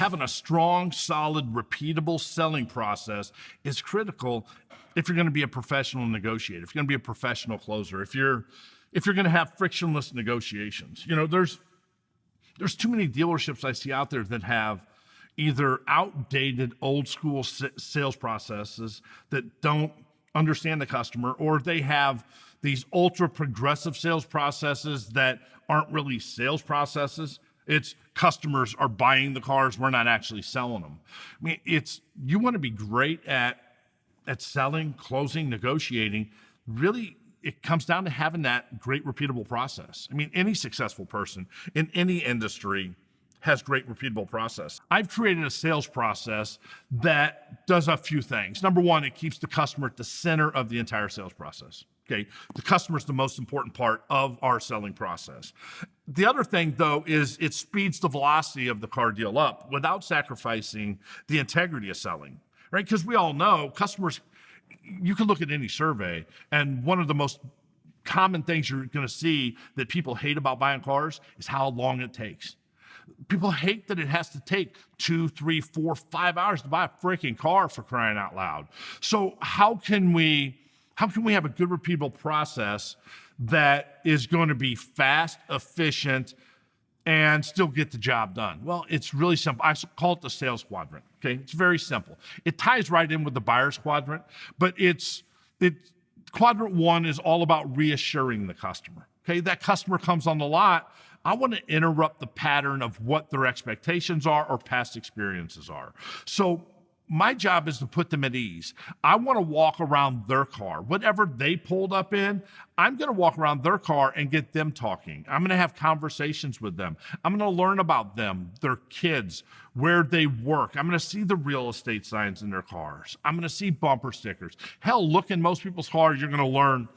having a strong, solid, repeatable selling process is critical if you're going to be a professional negotiator, if you're going to be a professional closer, if you're going to have frictionless negotiations. There's too many dealerships I see out there that have either outdated, old school sales processes that don't understand the customer, or they have these ultra progressive sales processes that aren't really sales processes. It's customers are buying the cars, we're not actually selling them. I mean, you want to be great at selling, closing, negotiating. Really, it comes down to having that great repeatable process. I mean, any successful person in any industry has great repeatable process. I've created a sales process that does a few things. Number one, it keeps the customer at the center of the entire sales process. Okay, the customer is the most important part of our selling process. The other thing, though, is it speeds the velocity of the car deal up without sacrificing the integrity of selling, right? Because we all know customers, you can look at any survey, and one of the most common things you're going to see that people hate about buying cars is how long it takes. People hate that it has to take 2, 3, 4, 5 hours to buy a freaking car, for crying out loud. So how can we have a good repeatable process that is going to be fast, efficient, and still get the job done? Well, it's really simple. I call it the sales quadrant. Okay, it's very simple. It ties right in with the buyer's quadrant, but quadrant 1 is all about reassuring the customer. Okay, that customer comes on the lot. I want to interrupt the pattern of what their expectations are or past experiences are. So my job is to put them at ease. I want to walk around their car. Whatever they pulled up in, I'm going to walk around their car and get them talking. I'm going to have conversations with them. I'm going to learn about them, their kids, where they work. I'm going to see the real estate signs in their cars. I'm going to see bumper stickers. Hell, look in most people's cars, you're going to learn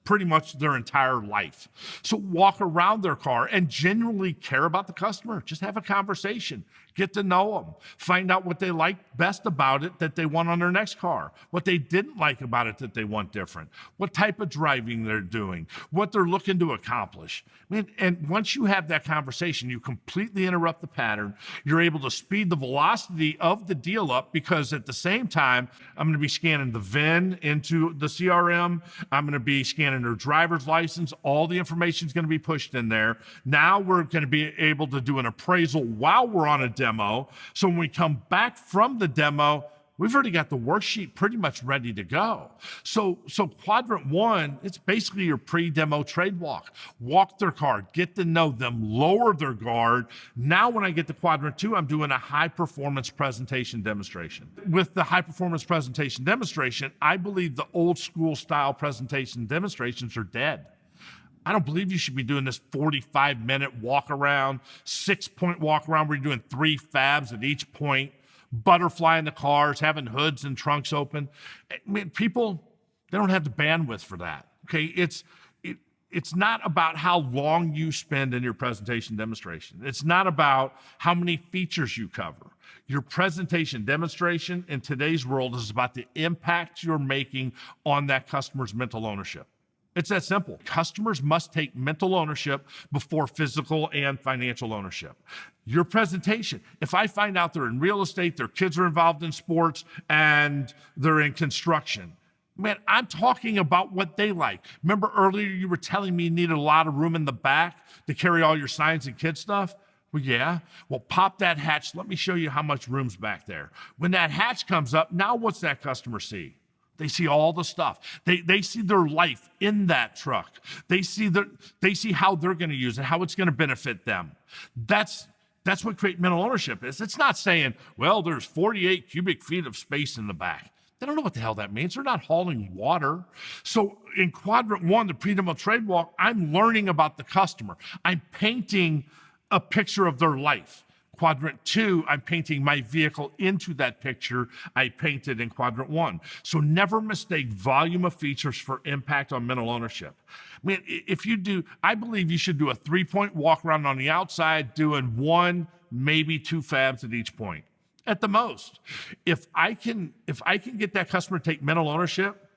pretty much their entire life. So walk around their car and genuinely care about the customer. Just have a conversation. Get to know them. Find out what they like best about it that they want on their next car. What they didn't like about it that they want different. What type of driving they're doing. What they're looking to accomplish. And once you have that conversation, you completely interrupt the pattern. You're able to speed the velocity of the deal up, because at the same time, I'm going to be scanning the VIN into the CRM. I'm going to be scanning their driver's license. All the information is going to be pushed in there. Now we're going to be able to do an appraisal while we're on a demo. So when we come back from the demo, we've already got the worksheet pretty much ready to go. So quadrant 1, it's basically your pre-demo trade walk. Walk their car, get to know them, lower their guard. Now when I get to quadrant 2, I'm doing a high-performance presentation demonstration. With the high-performance presentation demonstration, I believe the old-school style presentation demonstrations are dead. I don't believe you should be doing this 45-minute walk around, 6-point walk around where you're doing 3 fabs at each point, butterflying the cars, having hoods and trunks open. I mean, people, they don't have the bandwidth for that. Okay, it's not about how long you spend in your presentation demonstration. It's not about how many features you cover. Your presentation demonstration in today's world is about the impact you're making on that customer's mental ownership. It's that simple. Customers must take mental ownership before physical and financial ownership. Your presentation, if I find out they're in real estate, their kids are involved in sports, and they're in construction, man, I'm talking about what they like. Remember earlier you were telling me you needed a lot of room in the back to carry all your signs and kid stuff? Well, yeah. Well, pop that hatch. Let me show you how much room's back there. When that hatch comes up, now what's that customer see? They see all the stuff. They see their life in that truck. They see how they're going to use it, how it's going to benefit them. That's what create mental ownership is. It's not saying, well, there's 48 cubic feet of space in the back. They don't know what the hell that means. They're not hauling water. So in quadrant 1, the pre-demo trade walk, I'm learning about the customer. I'm painting a picture of their life. Quadrant 2, I'm painting my vehicle into that picture I painted in quadrant 1. So never mistake volume of features for impact on mental ownership. I mean, if you do, I believe you should do a 3-point walk around on the outside, doing 1, maybe 2 fabs at each point, at the most. If I can get that customer to take mental ownership,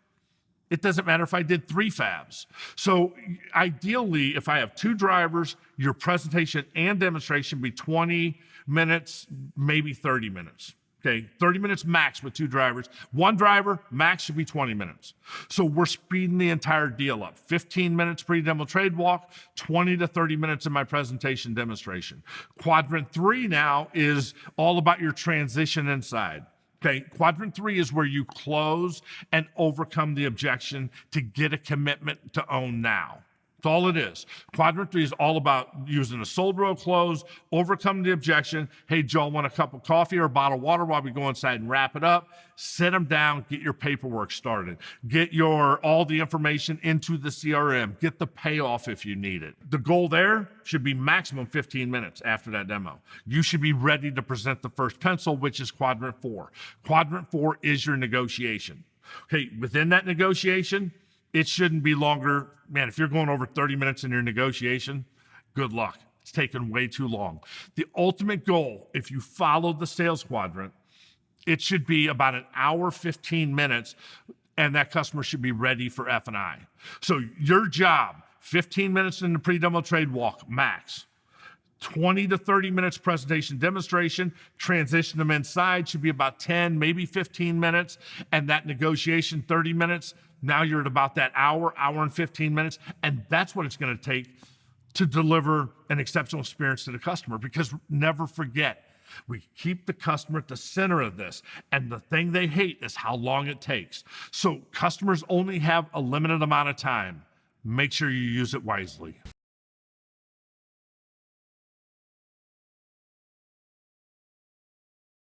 It doesn't matter if I did 3 fabs. So ideally, if I have 2 drivers, your presentation and demonstration be 20 minutes, maybe 30 minutes. Okay, 30 minutes max with 2 drivers. 1 driver, max should be 20 minutes. So we're speeding the entire deal up. 15 minutes pre-demo trade walk, 20 to 30 minutes in my presentation demonstration. Quadrant 3 now is all about your transition inside. Okay, quadrant 3 is where you close and overcome the objection to get a commitment to own now. That's all it is. Quadrant 3 is all about using a sold row close, overcoming the objection. Hey, Joel, want a cup of coffee or a bottle of water while we go inside and wrap it up? Sit them down, get your paperwork started. Get all the information into the CRM. Get the payoff if you need it. The goal there should be maximum 15 minutes after that demo. You should be ready to present the first pencil, which is quadrant 4. Quadrant 4 is your negotiation. Okay, within that negotiation, it shouldn't be longer. Man, if you're going over 30 minutes in your negotiation, good luck. It's taken way too long. The ultimate goal, if you follow the sales quadrant, it should be about an hour, 15 minutes, and that customer should be ready for F&I. So your job, 15 minutes in the pre-demo trade walk, max. 20 to 30 minutes presentation demonstration, transition them inside, should be about 10, maybe 15 minutes, and that negotiation, 30 minutes. Now you're at about that hour and 15 minutes, and that's what it's going to take to deliver an exceptional experience to the customer, because never forget, we keep the customer at the center of this, and the thing they hate is how long it takes. So customers only have a limited amount of time. Make sure you use it wisely.